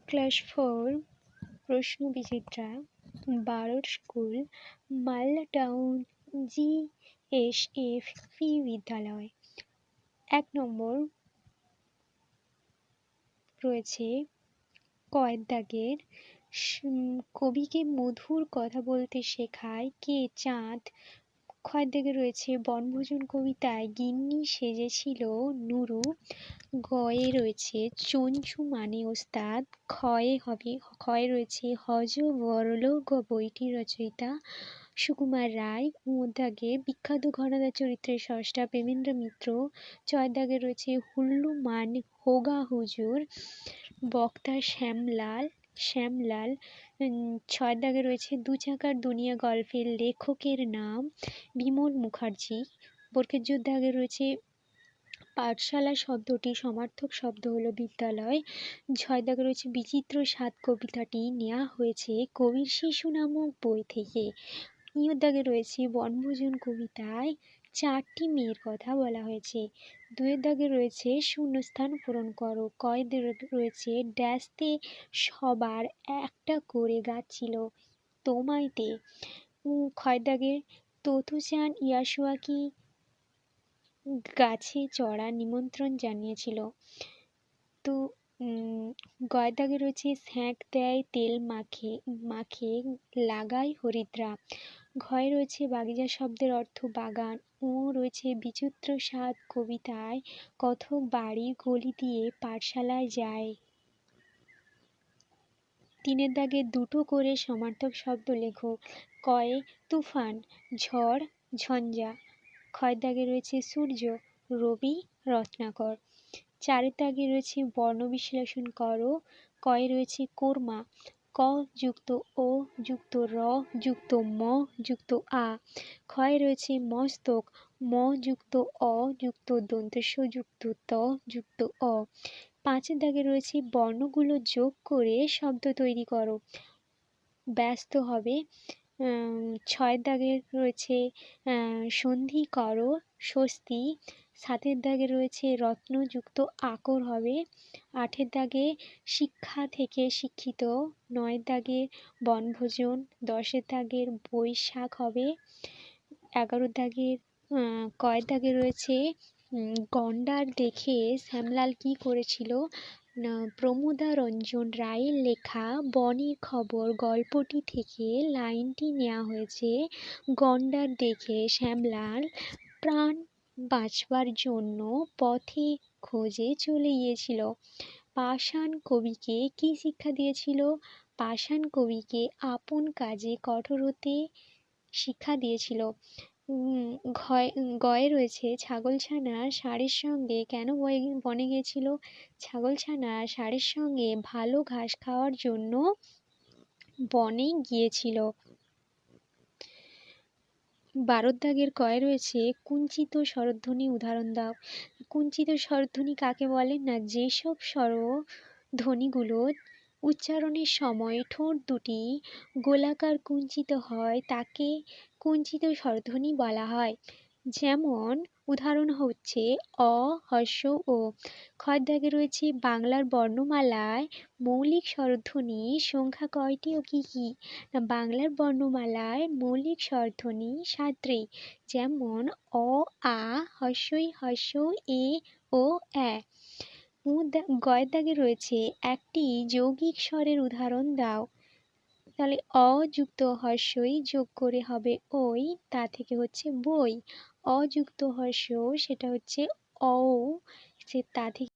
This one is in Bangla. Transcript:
ক্লাস 4 প্রশ্ন বিচিত্রা 12 স্কুল মালদা টাউন GSFP বিদ্যালয়। 1 নম্বর রয়েছে কয়ের দাগের কবিকে মধুর কথা বলতে শেখায় কে? চাঁদ। ক্ষয়ের দাগে রয়েছে বনভোজন কবিতায় গিন্নি সেজেছিল নুরু। গয়ে রয়েছে চঞ্চু মানে ওস্তাদ। ক্ষয়ে রয়েছে হয বরলোক বইটির রচয়িতা সুকুমার রায়। উর দাগে বিখ্যাত ঘনাদা চরিত্রের স্রষ্টা প্রেমেন্দ্র মিত্র। চয়ের দাগে রয়েছে হুল্লু মান হোগা হুজুর, বক্তা শ্যামলাল। ছয়ের দাগে রয়েছে দু চাকার দুনিয়া গল্পের লেখকের নাম বিমল মুখার্জি। বর্গের জোর দাগে রয়েছে পাঠশালা শব্দটি সমার্থক শব্দ হলো বিদ্যালয়। ছয়ের দাগে রয়েছে বিচিত্র স্বাদ কবিতাটি নেওয়া হয়েছে কবির শিশু নামক বই থেকে। ইঁর দাগে রয়েছে বনভোজন কবিতায় 4টি মেয়ের কথা বলা হয়েছে। 2-এর দাগে রয়েছে শূন্যস্থান পূরণ করো। কয়ের রয়েছে ড্যাশতে সবার একটা করে গাছ ছিল তোমাইতে। ক্ষয়ের দাগে ততুচান ইয়াসুয়াকি গাছে চড়ার নিমন্ত্রণ জানিয়েছিল। তো গয়ের দাগে রয়েছে স্যাঁক দেয় তেল মাখে লাগায় হরিদ্রা। ঘয়ে রয়েছে বাগিচা শব্দের অর্থ বাগান। ও রয়েছে বিচিত্র স্বাদ কবিতায় কথক বাড়ির গলি দিয়ে পাঠশালায় যায়। 3-এর দাগে দুটো করে সমার্থক শব্দ লেখো। কয়ে তুফান, ঝড়, ঝঞ্ঝা। ক্ষয়ের দাগে রয়েছে সূর্য, রবি, রত্নাকর। 4-এর দাগে রয়েছে বর্ণ বিশ্লেষণ করো। কয়ে রয়েছে কোরমা, ক যুক্ত ও যুক্ত র যুক্ত ম যুক্ত আ। ক্ষয়ে রয়েছে মস্তক, ম যুক্ত অ যুক্ত দন্তেস যুক্ত ত যুক্ত অ। 5-এর দাগে রয়েছে বর্ণগুলো যোগ করে শব্দ তৈরি করো। ব্যস্ত হবে। 6-এর দাগে রয়েছে সন্ধি করো, স্বস্তি। 7-এর দাগে রয়েছে রত্নযুক্ত আকর হবে। 8-এর দাগে শিক্ষা থেকে শিক্ষিত। 9-এর দাগে বনভোজন। 10-এর দাগের বৈশাখ হবে। 11-এর দাগের কয়ের দাগে রয়েছে গন্ডার দেখে শ্যামলাল কি করেছিল না, প্রমোদা রঞ্জন রায়ের লেখা বনের খবর গল্পটি থেকে লাইনটি নেওয়া হয়েছে। গন্ডার দেখে শ্যামলাল প্রাণ বাঁচবার জন্য পথে খোঁজে চলে গিয়েছিল। পাষাণ কবিকে কি শিক্ষা দিয়েছিল? পাষাণ কবিকে আপন কাজে কঠোর হতে শিক্ষা দিয়েছিল। গয়ে রয়েছে ছাগলছানা ষাঁড়ের সঙ্গে কেন বনে গিয়েছিল? ছাগলছানা ষাঁড়ের সঙ্গে ভালো ঘাস খাওয়ার জন্য বনে গিয়েছিল। 12-র দাগের কয়ে রয়েছে কুঞ্চিত স্বরধ্বনি উদাহরণ দাও। কুঞ্চিত স্বরধ্বনি কাকে বলে? না, যেসব স্বরধ্বনিগুলো উচ্চারণের সময় ঠোঁট দুটি গোলাকার কুঞ্চিত হয় তাকে কুঞ্চিত স্বরধ্বনি বলা হয়। যেমন উদাহরণ হচ্ছে অ, হ্রস্ব ও। ক্ষয়ের দাগে রয়েছে বাংলার বর্ণমালায় মৌলিক স্বরধ্বনি সংখ্যা কয়টি ও কি কি? না, বাংলার বর্ণমালায় মৌলিক স্বরধ্বনি 7টি। যেমন অ, আ, হ্রস্ব এ ও এ। গয়ের দাগে রয়েছে একটি যৌগিক স্বরের উদাহরণ দাও। তাহলে অ যুক্ত হ্রস্বই যোগ করে হবে ওই, তা থেকে হচ্ছে বই। অযুক্ত হ্রস্ব সেটা হচ্ছে অ, তা থেকে